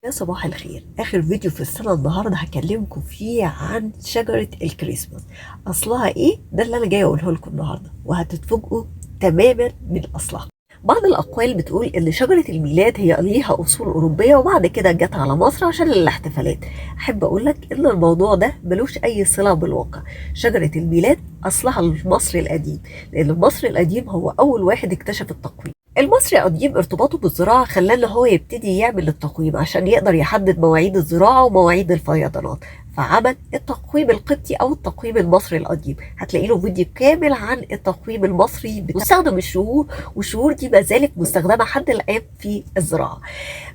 يا صباح الخير. آخر فيديو في السنة النهاردة هكلمكم فيه عن شجرة الكريسماس. أصلها إيه؟ ده اللي أنا جاي أقوله لكم النهاردة، وهتتفاجئوا تماما من أصلها. بعض الأقوال بتقول إن شجرة الميلاد هي ليها أصول أوروبية وبعد كده جت على مصر عشان الاحتفالات. أحب أقول لك إن الموضوع ده ملوش أي صلة بالواقع. شجرة الميلاد أصلها المصري القديم، لأن المصري القديم هو أول واحد اكتشف التقويم. المصري القديم ارتباطه بالزراعة خلاه ان هو يبتدي يعمل التقويم عشان يقدر يحدد مواعيد الزراعة ومواعيد الفيضانات، فعمل التقويم القبطي او التقويم المصري القديم. هتلاقي له فيديو كامل عن التقويم المصري بيستخدم الشهور، والشهور دي ما زالت مستخدمة حتى الآن في الزراعة.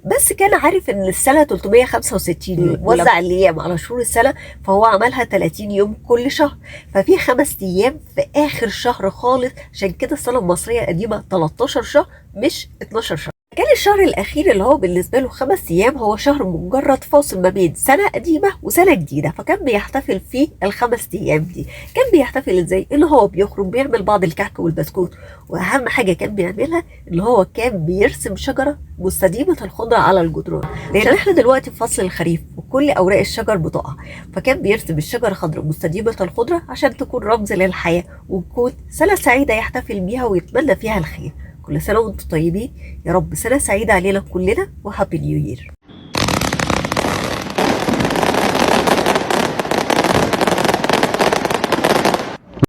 بس كان عارف ان السنة 365 وزع الايام على شهور السنة، فهو عملها 30 يوم كل شهر، ففي 5 ايام في اخر شهر خالص. عشان كده السنة المصرية القديمة 13 شهر مش 12 شهر. كان الشهر الأخير اللي هو بالنسبة له 5 أيام هو شهر مجرد فاصل ما بين سنة قديمة وسنة جديدة، فكان بيحتفل فيه ال5 أيام دي. كان بيحتفل إزاي؟ إن هو بيخرج بيعمل بعض الكعك والبسكوت، وأهم حاجة كان بيعملها إن هو كان بيرسم شجرة مستديمة الخضرة على الجدران، لأن إحنا دلوقتي في فصل الخريف وكل أوراق الشجر بتقع، فكان بيرسم الشجرة خضراء مستديمة الخضرة عشان تكون رمز للحياة وتكون سنة سعيدة يحتفل بيها ويتمنى فيها الخير. كل سنة وانتم طيبين، يا رب سنة سعيدة علينا كلنا وهابي نيو يير.